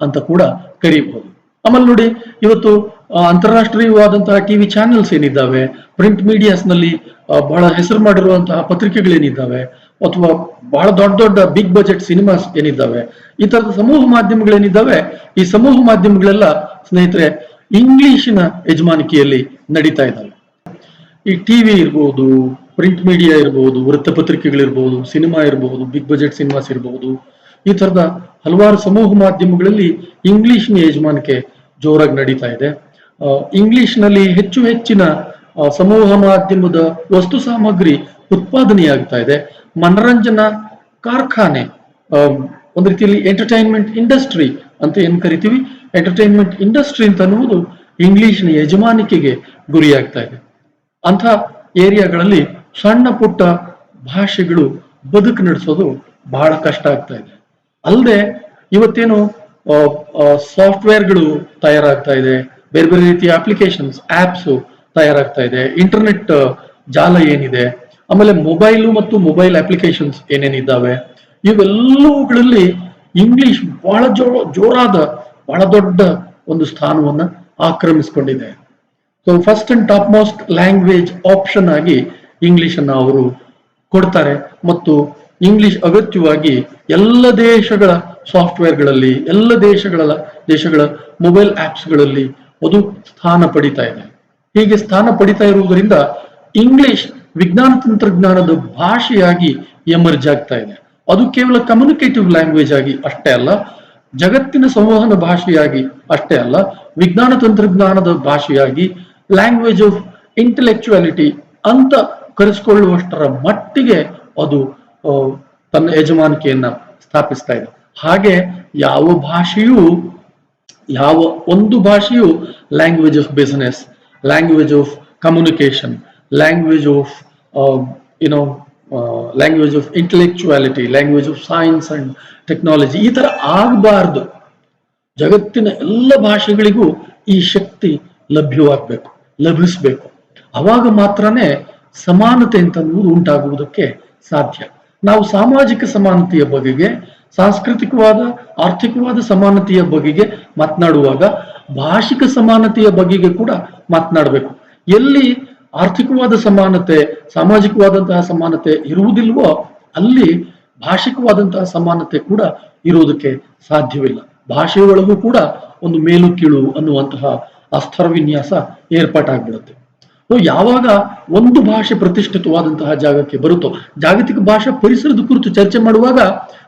ಅಂತ ಕೂಡ ಕರೀಬಹುದು. ಆಮೇಲೆ ನೋಡಿ, ಇವತ್ತು ಅಂತಾರಾಷ್ಟ್ರೀಯವಾದಂತಹ ಟಿವಿ ಚಾನೆಲ್ಸ್ ಏನಿದ್ದಾವೆ, ಪ್ರಿಂಟ್ ಮೀಡಿಯಾಸ್ ನಲ್ಲಿ ಬಹಳ ಹೆಸರು ಮಾಡಿರುವಂತಹ ಪತ್ರಿಕೆಗಳೇನಿದ್ದಾವೆ, ಅಥವಾ ಬಹಳ ದೊಡ್ಡ ಬಿಗ್ ಬಜೆಟ್ ಸಿನಿಮಾಸ್ ಏನಿದ್ದಾವೆ, ಈ ತರದ ಸಮೂಹ ಮಾಧ್ಯಮಗಳೇನಿದ್ದಾವೆ, ಈ ಸಮೂಹ ಮಾಧ್ಯಮಗಳೆಲ್ಲ ಸ್ನೇಹಿತರೆ ಇಂಗ್ಲಿಶಿನ ಯಜಮಾನಿಕೆಯಲ್ಲಿ ನಡೀತಾ ಇದ್ದಾವೆ. ಈ ಟಿವಿ ಇರ್ಬೋದು, ಪ್ರಿಂಟ್ ಮೀಡಿಯಾ ಇರ್ಬೋದು, ವೃತ್ತಪತ್ರಿಕೆಗಳಿರ್ಬೋದು, ಸಿನಿಮಾ ಇರ್ಬೋದು, ಬಿಗ್ ಬಜೆಟ್ ಸಿನಿಮಾಸ್ ಇರ್ಬೋದು, ಈ ತರದ ಹಲವಾರು ಸಮೂಹ ಮಾಧ್ಯಮಗಳಲ್ಲಿ ಇಂಗ್ಲಿಷ್ನ ಯಜಮಾನಿಕೆ ಜೋರಾಗಿ ನಡೀತಾ ಇದೆ. ಇಂಗ್ಲಿಷ್ನಲ್ಲಿ ಹೆಚ್ಚು ಹೆಚ್ಚಿನ ಸಮೂಹ ಮಾಧ್ಯಮದ ವಸ್ತು ಸಾಮಗ್ರಿ ಉತ್ಪಾದನೆಯಾಗ್ತಾ ಇದೆ. ಮನರಂಜನಾ ಕಾರ್ಖಾನೆ, ಒಂದು ರೀತಿಯಲ್ಲಿ ಎಂಟರ್ಟೈನ್ಮೆಂಟ್ ಇಂಡಸ್ಟ್ರಿ ಅಂತ ಏನ್ ಕರಿತೀವಿ, ಎಂಟರ್ಟೈನ್ಮೆಂಟ್ ಇಂಡಸ್ಟ್ರಿ ಅಂತ ಅನ್ನುವುದು ಇಂಗ್ಲಿಷ್ನ ಯಜಮಾನಿಕೆಗೆ ಗುರಿಯಾಗ್ತಾ ಇದೆ. ಅಂಥ ಏರಿಯಾಗಳಲ್ಲಿ ಸಣ್ಣ ಪುಟ್ಟ ಭಾಷೆಗಳು ಬದುಕು ನಡೆಸೋದು ಬಹಳ ಕಷ್ಟ ಆಗ್ತಾ ಇದೆ. ಅಲ್ಲದೆ ಇವತ್ತೇನು ಸಾಫ್ಟ್ವೇರ್ಗಳು ತಯಾರಾಗ್ತಾ ಇದೆ, ಬೇರೆ ಬೇರೆ ರೀತಿಯ ಅಪ್ಲಿಕೇಶನ್ಸ್ ಆಪ್ಸ್ ತಯಾರಾಗ್ತಾ ಇದೆ, ಇಂಟರ್ನೆಟ್ ಜಾಲ ಏನಿದೆ, ಆಮೇಲೆ ಮೊಬೈಲು ಮತ್ತು ಮೊಬೈಲ್ ಅಪ್ಲಿಕೇಶನ್ಸ್ ಏನೇನಿದ್ದಾವೆ, ಇವೆಲ್ಲವುಗಳಲ್ಲಿ ಇಂಗ್ಲಿಷ್ ಬಹಳ ಜೋರಾದ ಬಹಳ ದೊಡ್ಡ ಒಂದು ಸ್ಥಾನವನ್ನ ಆಕ್ರಮಿಸಿಕೊಂಡಿದೆ. So first and top most language option ಆಗಿ ಇಂಗ್ಲಿಷ್ ಅನ್ನ ಅವರು ಕೊಡ್ತಾರೆ. ಮತ್ತು ಇಂಗ್ಲಿಷ್ ಅಗತ್ಯವಾಗಿ ಎಲ್ಲ ದೇಶಗಳ ಸಾಫ್ಟ್ವೇರ್ಗಳಲ್ಲಿ, ಎಲ್ಲ ದೇಶಗಳ ಮೊಬೈಲ್ ಆಪ್ಸ್ಗಳಲ್ಲಿ ಅದು ಸ್ಥಾನ ಪಡಿತಾ ಇದೆ. ಹೀಗೆ ಸ್ಥಾನ ಪಡಿತಾ ಇರುವುದರಿಂದ ಇಂಗ್ಲಿಷ್ ವಿಜ್ಞಾನ ತಂತ್ರಜ್ಞಾನದ ಭಾಷೆಯಾಗಿ ಎಮರ್ಜ್ ಆಗ್ತಾ ಇದೆ. ಅದು ಕೇವಲ ಕಮ್ಯುನಿಕೇಟಿವ್ ಲ್ಯಾಂಗ್ವೇಜ್ ಆಗಿ ಅಷ್ಟೇ ಅಲ್ಲ, ಜಗತ್ತಿನ ಸಂವಹನ ಭಾಷೆಯಾಗಿ ಅಷ್ಟೇ ಅಲ್ಲ, ವಿಜ್ಞಾನ ತಂತ್ರಜ್ಞಾನದ ಭಾಷೆಯಾಗಿ, ಲ್ಯಾಂಗ್ವೇಜ್ ಆಫ್ ಇಂಟೆಲೆಕ್ಚುಯಾಲಿಟಿ ಅಂತ ಕರೆಸಿಕೊಳ್ಳುವಷ್ಟರ ಮಟ್ಟಿಗೆ ಅದು ತನ್ನ ಯಜಮಾನಿಕೆಯನ್ನ ಸ್ಥಾಪಿಸ್ತಾ ಇದೆ. ಹಾಗೆ ಯಾವ ಒಂದು ಭಾಷೆಯು language of business, language of communication, language of language of intellectuality, language of science and technology ಈ ತರ ಆಗಬಾರ್ದು. ಜಗತ್ತಿನ ಎಲ್ಲ ಭಾಷೆಗಳಿಗೂ ಈ ಶಕ್ತಿ ಲಭಿಸಬೇಕು. ಅವಾಗ ಮಾತ್ರನೇ ಸಮಾನತೆ ಅಂತ ಉಂಟಾಗುವುದಕ್ಕೆ ಸಾಧ್ಯ. ನಾವು ಸಾಮಾಜಿಕ ಸಮಾನತೆಯ ಬಗೆಗೆ, ಸಾಂಸ್ಕೃತಿಕವಾದ ಆರ್ಥಿಕವಾದ ಸಮಾನತೆಯ ಬಗೆಗೆ ಮಾತನಾಡುವಾಗ ಭಾಷಿಕ ಸಮಾನತೆಯ ಬಗೆಗೆ ಕೂಡ ಮಾತನಾಡಬೇಕು. ಎಲ್ಲಿ ಆರ್ಥಿಕವಾದ ಸಮಾನತೆ, ಸಾಮಾಜಿಕವಾದಂತಹ ಸಮಾನತೆ ಇರುವುದಿಲ್ವೋ ಅಲ್ಲಿ ಭಾಷಿಕವಾದಂತಹ ಸಮಾನತೆ ಕೂಡ ಇರುವುದಕ್ಕೆ ಸಾಧ್ಯವಿಲ್ಲ. ಭಾಷೆಯೊಳಗೂ ಕೂಡ ಒಂದು ಮೇಲು ಕೀಳು ಅನ್ನುವಂತಹ ಅಸ್ತರ ವಿನ್ಯಾಸ ಏರ್ಪಾಟಾಗ್ಬಿಡುತ್ತೆ. ಯಾವಾಗ ಒಂದು ಭಾಷೆ ಪ್ರತಿಷ್ಠಿತವಾದಂತಹ ಜಾಗಕ್ಕೆ ಬರುತ್ತೋ, ಜಾಗತಿಕ ಭಾಷಾ ಪರಿಸರದ ಕುರಿತು ಚರ್ಚೆ ಮಾಡುವಾಗ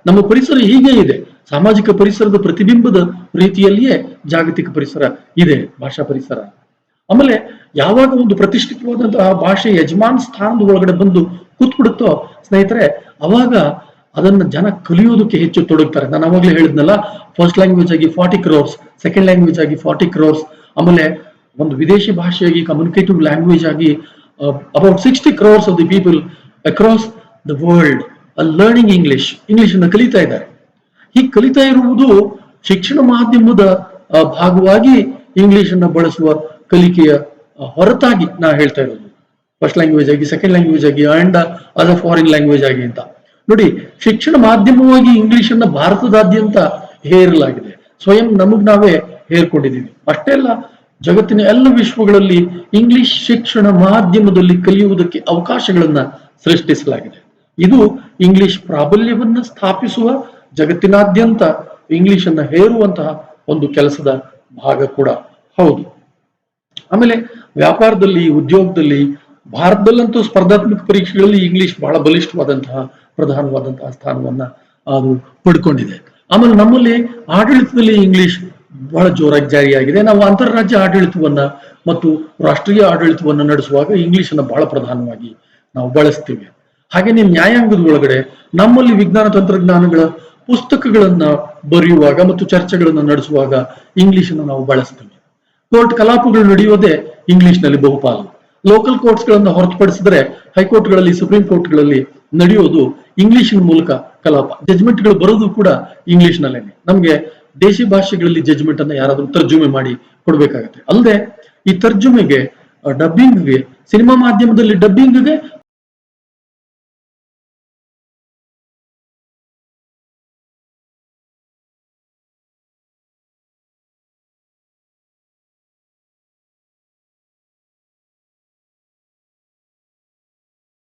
ನಮ್ಮ ಪರಿಸರ ಹೀಗೆ ಇದೆ, ಸಾಮಾಜಿಕ ಪರಿಸರದ ಪ್ರತಿಬಿಂಬದ ರೀತಿಯಲ್ಲಿಯೇ ಜಾಗತಿಕ ಪರಿಸರ ಇದೆ, ಭಾಷಾ ಪರಿಸರ. ಆಮೇಲೆ ಯಾವಾಗ ಒಂದು ಪ್ರತಿಷ್ಠಿತವಾದಂತಹ ಭಾಷೆ ಯಜಮಾನ್ ಸ್ಥಾನದ ಒಳಗಡೆ ಬಂದು ಕೂತ್ಬಿಡುತ್ತೋ ಸ್ನೇಹಿತರೆ, ಅವಾಗ ಅದನ್ನ ಜನ ಕಲಿಯೋದಕ್ಕೆ ಹೆಚ್ಚು ತೊಡಗ್ತಾರೆ. ನಾನು ಅವಾಗಲೇ ಹೇಳಿದ್ನಲ್ಲ, ಫಸ್ಟ್ ಲ್ಯಾಂಗ್ವೇಜ್ ಆಗಿ 40 crores, ಸೆಕೆಂಡ್ ಲ್ಯಾಂಗ್ವೇಜ್ ಆಗಿ 40 crores, ಆಮೇಲೆ ಒಂದು ವಿದೇಶಿ ಭಾಷೆಯಾಗಿ ಕಮ್ಯುನಿಕೇಟಿವ್ ಲ್ಯಾಂಗ್ವೇಜ್ ಆಗಿ about 60 crores of the people across the world learning English ಅನ್ನು ಕಲಿತಾ ಇದ್ದಾರೆ. ಹೀಗೆ ಕಲಿತಾ ಇರುವುದು ಶಿಕ್ಷಣ ಮಾಧ್ಯಮದ ಭಾಗವಾಗಿ ಇಂಗ್ಲಿಷ್ ಅನ್ನ ಬಳಸುವ ಕಲಿಕೆಯ ಹೊರತಾಗಿ ನಾ ಹೇಳ್ತಾ ಇರೋದು. ಫಸ್ಟ್ ಲ್ಯಾಂಗ್ವೇಜ್ ಆಗಿ, ಸೆಕೆಂಡ್ ಲ್ಯಾಂಗ್ವೇಜ್ ಆಗಿ ಅಂಡ್ ಅದರ್ ಫಾರಿನ್ ಲ್ಯಾಂಗ್ವೇಜ್ ಆಗಿ ಅಂತ ನೋಡಿ. ಶಿಕ್ಷಣ ಮಾಧ್ಯಮವಾಗಿ ಇಂಗ್ಲಿಷ್ ಅನ್ನ ಭಾರತದಾದ್ಯಂತ ಹೇರಲಾಗಿದೆ, ಸ್ವಯಂ ನಮಗ್ ನಾವೇ ಹೇರ್ಕೊಂಡಿದ್ದೀವಿ. ಅಷ್ಟೇ ಅಲ್ಲ, ಜಗತ್ತಿನ ಎಲ್ಲ ವಿಶ್ವಗಳಲ್ಲಿ ಇಂಗ್ಲಿಷ್ ಶಿಕ್ಷಣ ಮಾಧ್ಯಮದಲ್ಲಿ ಕಲಿಯುವುದಕ್ಕೆ ಅವಕಾಶಗಳನ್ನ ಸೃಷ್ಟಿಸಲಾಗಿದೆ. ಇದು ಇಂಗ್ಲಿಷ್ ಪ್ರಾಬಲ್ಯವನ್ನ ಸ್ಥಾಪಿಸುವ, ಜಗತ್ತಿನಾದ್ಯಂತ ಇಂಗ್ಲಿಷ್ ಅನ್ನ ಹೇರುವಂತಹ ಒಂದು ಕೆಲಸದ ಭಾಗ ಕೂಡ ಹೌದು. ಆಮೇಲೆ ವ್ಯಾಪಾರದಲ್ಲಿ, ಉದ್ಯೋಗದಲ್ಲಿ, ಭಾರತದಲ್ಲಂತೂ ಸ್ಪರ್ಧಾತ್ಮಕ ಪರೀಕ್ಷೆಗಳಲ್ಲಿ ಇಂಗ್ಲಿಷ್ ಬಹಳ ಬಲಿಷ್ಠವಾದಂತಹ, ಪ್ರಧಾನವಾದಂತಹ ಸ್ಥಾನವನ್ನ ಅದು ಪಡ್ಕೊಂಡಿದೆ. ಆಮೇಲೆ ನಮ್ಮಲ್ಲಿ ಆಡಳಿತದಲ್ಲಿ ಇಂಗ್ಲಿಷ್ ಬಹಳ ಜೋರಾಗಿ ಜಾರಿಯಾಗಿದೆ. ನಾವು ಅಂತಾರಾಜ್ಯ ಆಡಳಿತವನ್ನ ಮತ್ತು ರಾಷ್ಟ್ರೀಯ ಆಡಳಿತವನ್ನ ನಡೆಸುವಾಗ ಇಂಗ್ಲಿಷ್ ಅನ್ನ ಬಹಳ ಪ್ರಧಾನವಾಗಿ ನಾವು ಬಳಸ್ತೀವಿ. ಹಾಗೇನೆ ನ್ಯಾಯಾಂಗದ ಒಳಗಡೆ ನಮ್ಮಲ್ಲಿ ವಿಜ್ಞಾನ ತಂತ್ರಜ್ಞಾನಗಳ ಪುಸ್ತಕಗಳನ್ನ ಬರೆಯುವಾಗ ಮತ್ತು ಚರ್ಚೆಗಳನ್ನ ನಡೆಸುವಾಗ ಇಂಗ್ಲಿಷ್ ಅನ್ನು ನಾವು ಬಳಸ್ತೀವಿ. ಕೋರ್ಟ್ ಕಲಾಪಗಳು ನಡೆಯೋದೇ ಇಂಗ್ಲಿಷ್ ನಲ್ಲಿ ಬಹುಪಾಲು. ಲೋಕಲ್ ಕೋರ್ಟ್ಸ್ ಗಳನ್ನ ಹೊರತುಪಡಿಸಿದ್ರೆ ಹೈಕೋರ್ಟ್ಗಳಲ್ಲಿ, ಸುಪ್ರೀಂ ಕೋರ್ಟ್ಗಳಲ್ಲಿ ನಡೆಯೋದು ಇಂಗ್ಲಿಷಿನ ಮೂಲಕ ಕಲಾಪ. ಜಜ್ಮೆಂಟ್ಗಳು ಬರೋದು ಕೂಡ ಇಂಗ್ಲಿಷ್ ನಲ್ಲೇನೆ. ನಮ್ಗೆ ದೇಶಿ ಭಾಷೆಗಳಲ್ಲಿ ಜಜ್ಮೆಂಟ್ ಅನ್ನ ಯಾರಾದ್ರೂ ತರ್ಜುಮೆ ಮಾಡಿ ಕೊಡ್ಬೇಕಾಗತ್ತೆ. ಅಲ್ಲದೆ ಈ ತರ್ಜುಮೆಗೆ, ಡಬ್ಬಿಂಗ್ಗೆ, ಸಿನಿಮಾ ಮಾಧ್ಯಮದಲ್ಲಿ ಡಬ್ಬಿಂಗ್ಗೆ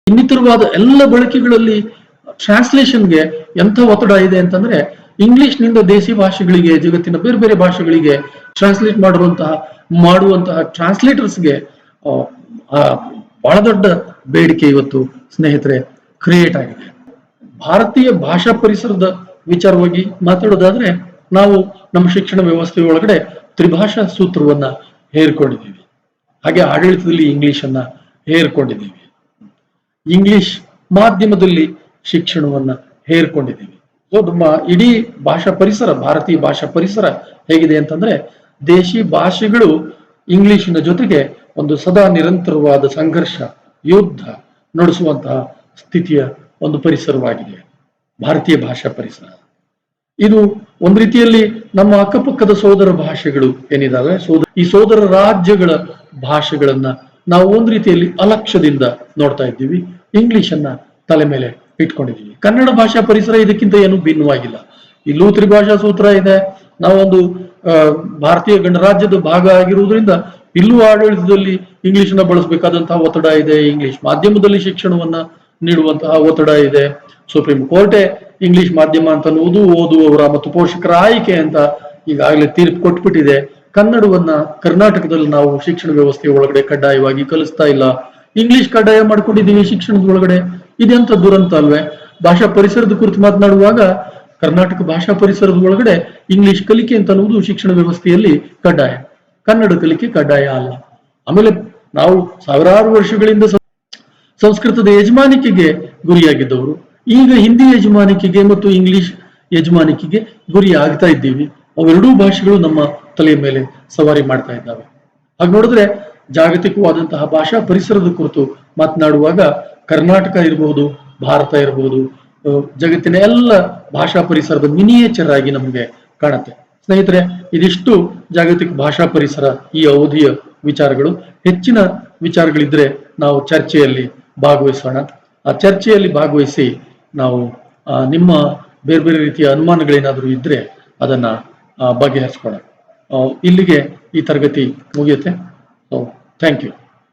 ಇನ್ನಿತರವಾದ ಎಲ್ಲ ಬಳಕೆಗಳಲ್ಲಿ ಟ್ರಾನ್ಸ್ಲೇಷನ್ಗೆ ಎಂಥ ಒತ್ತಡ ಇದೆ ಅಂತಂದ್ರೆ, ಇಂಗ್ಲಿಷ್ ನಿಂದ ದೇಸಿ ಭಾಷೆಗಳಿಗೆ, ಜಗತ್ತಿನ ಬೇರೆ ಬೇರೆ ಭಾಷೆಗಳಿಗೆ ಟ್ರಾನ್ಸ್ಲೇಟ್ ಮಾಡುವಂತಹ ಟ್ರಾನ್ಸ್ಲೇಟರ್ಸ್ಗೆ ಬಹಳ ದೊಡ್ಡ ಬೇಡಿಕೆ ಇವತ್ತು ಸ್ನೇಹಿತರೆ ಕ್ರಿಯೇಟ್ ಆಗಿದೆ. ಭಾರತೀಯ ಭಾಷಾ ಪರಿಸರದ ವಿಚಾರವಾಗಿ ಮಾತಾಡೋದಾದ್ರೆ ನಾವು ನಮ್ಮ ಶಿಕ್ಷಣ ವ್ಯವಸ್ಥೆ ಒಳಗಡೆ ತ್ರಿಭಾಷಾ ಸೂತ್ರವನ್ನ ಹೇರ್ಕೊಂಡಿದ್ದೀವಿ. ಹಾಗೆ ಆಡಳಿತದಲ್ಲಿ ಇಂಗ್ಲಿಷ್ ಅನ್ನ ಹೇರ್ಕೊಂಡಿದ್ದೀವಿ. ಇಂಗ್ಲಿಷ್ ಮಾಧ್ಯಮದಲ್ಲಿ ಶಿಕ್ಷಣವನ್ನ ಹೇರ್ಕೊಂಡಿದ್ದೀವಿ. ಸೊ ನಮ್ಮ ಇಡೀ ಭಾಷಾ ಪರಿಸರ, ಭಾರತೀಯ ಭಾಷಾ ಪರಿಸರ ಹೇಗಿದೆ ಅಂತಂದ್ರೆ ದೇಶಿ ಭಾಷೆಗಳು ಇಂಗ್ಲಿಶಿನ ಜೊತೆಗೆ ಒಂದು ಸದಾ ನಿರಂತರವಾದ ಸಂಘರ್ಷ, ಯುದ್ಧ ನಡೆಸುವಂತಹ ಸ್ಥಿತಿಯ ಒಂದು ಪರಿಸರವಾಗಿದೆ ಭಾರತೀಯ ಭಾಷಾ ಪರಿಸರ. ಇದು ಒಂದು ರೀತಿಯಲ್ಲಿ ನಮ್ಮ ಅಕ್ಕಪಕ್ಕದ ಸೋದರ ಭಾಷೆಗಳು ಏನಿದಾವೆ, ಈ ಸೋದರ ರಾಜ್ಯಗಳ ಭಾಷೆಗಳನ್ನ ನಾವು ಒಂದು ರೀತಿಯಲ್ಲಿ ಅಲಕ್ಷ್ಯದಿಂದ ನೋಡ್ತಾ ಇದ್ದೀವಿ. ಇಂಗ್ಲಿಷ್ ಅನ್ನ ತಲೆ ಮೇಲೆ ಇಟ್ಕೊಂಡಿದ್ದೀವಿ. ಕನ್ನಡ ಭಾಷಾ ಪರಿಸರ ಇದಕ್ಕಿಂತ ಏನು ಭಿನ್ನವಾಗಿಲ್ಲ. ಇಲ್ಲೂ ತ್ರಿಭಾಷಾ ಸೂತ್ರ ಇದೆ. ನಾವೊಂದು ಭಾರತೀಯ ಗಣರಾಜ್ಯದ ಭಾಗ ಆಗಿರುವುದರಿಂದ ಇಲ್ಲೂ ಆಡಳಿತದಲ್ಲಿ ಇಂಗ್ಲಿಷ್ನ ಬಳಸಬೇಕಾದಂತಹ ಒತ್ತಡ ಇದೆ. ಇಂಗ್ಲಿಷ್ ಮಾಧ್ಯಮದಲ್ಲಿ ಶಿಕ್ಷಣವನ್ನ ನೀಡುವಂತಹ ಒತ್ತಡ ಇದೆ. ಸುಪ್ರೀಂ ಕೋರ್ಟೇ ಇಂಗ್ಲಿಷ್ ಮಾಧ್ಯಮ ಅಂತ ಅನ್ನುವುದು ಓದುವವರ ಮತ್ತು ಪೋಷಕರ ಆಯ್ಕೆ ಅಂತ ಈಗಾಗಲೇ ತೀರ್ಪು ಕೊಟ್ಬಿಟ್ಟಿದೆ. ಕನ್ನಡವನ್ನ ಕರ್ನಾಟಕದಲ್ಲಿ ನಾವು ಶಿಕ್ಷಣ ವ್ಯವಸ್ಥೆಯ ಒಳಗಡೆ ಕಡ್ಡಾಯವಾಗಿ ಕಲಿಸ್ತಾ ಇಲ್ಲ. ಇಂಗ್ಲಿಷ್ ಕಡ್ಡಾಯ ಮಾಡ್ಕೊಂಡಿದ್ದೀವಿ ಶಿಕ್ಷಣದ ಒಳಗಡೆ. ಇದೆಂತ ದುರಂತ ಅಲ್ವೇ? ಭಾಷಾ ಪರಿಸರದ ಕುರಿತು ಮಾತನಾಡುವಾಗ ಕರ್ನಾಟಕ ಭಾಷಾ ಪರಿಸರದ ಒಳಗಡೆ ಇಂಗ್ಲಿಷ್ ಕಲಿಕೆ ಅಂತ ಅನ್ನುವುದು ಶಿಕ್ಷಣ ವ್ಯವಸ್ಥೆಯಲ್ಲಿ ಕಡ್ಡಾಯ, ಕನ್ನಡ ಕಲಿಕೆ ಕಡ್ಡಾಯ ಅಲ್ಲ. ಆಮೇಲೆ ನಾವು ಸಾವಿರಾರು ವರ್ಷಗಳಿಂದ ಸಂಸ್ಕೃತದ ಯಜಮಾನಿಕೆಗೆ ಗುರಿಯಾಗಿದ್ದವರು ಈಗ ಹಿಂದಿ ಯಜಮಾನಿಕೆಗೆ ಮತ್ತು ಇಂಗ್ಲಿಷ್ ಯಜಮಾನಿಕೆಗೆ ಗುರಿ ಆಗ್ತಾ ಇದ್ದೀವಿ. ಅವೆರಡೂ ಭಾಷೆಗಳು ನಮ್ಮ ತಲೆಯ ಮೇಲೆ ಸವಾರಿ ಮಾಡ್ತಾ ಇದ್ದಾವೆ. ಹಾಗೆ ನೋಡಿದ್ರೆ ಜಾಗತಿಕವಾದಂತಹ ಭಾಷಾ ಪರಿಸರದ ಕುರಿತು ಮಾತನಾಡುವಾಗ ಕರ್ನಾಟಕ ಇರಬಹುದು, ಭಾರತ ಇರಬಹುದು, ಜಗತ್ತಿನ ಎಲ್ಲ ಭಾಷಾ ಪರಿಸರದ ಮಿನಿಯೇಚರ್ ಆಗಿ ನಮಗೆ ಕಾಣುತ್ತೆ. ಸ್ನೇಹಿತರೆ, ಇದಿಷ್ಟು ಜಾಗತಿಕ ಭಾಷಾ ಪರಿಸರ ಈ ಅವಧಿಯ ವಿಚಾರಗಳು. ಹೆಚ್ಚಿನ ವಿಚಾರಗಳಿದ್ರೆ ನಾವು ಚರ್ಚೆಯಲ್ಲಿ ಭಾಗವಹಿಸೋಣ. ಆ ಚರ್ಚೆಯಲ್ಲಿ ಭಾಗವಹಿಸಿ ನಾವು ನಿಮ್ಮ ಬೇರೆ ಬೇರೆ ರೀತಿಯ ಅನುಮಾನಗಳೇನಾದರೂ ಇದ್ರೆ ಅದನ್ನ ಬಗೆಹರಿಸ್ಕೊಳ್ಳೋಣ. ಇಲ್ಲಿಗೆ ಈ ತರಗತಿ ಮುಗಿಯುತ್ತೆ. Thank you.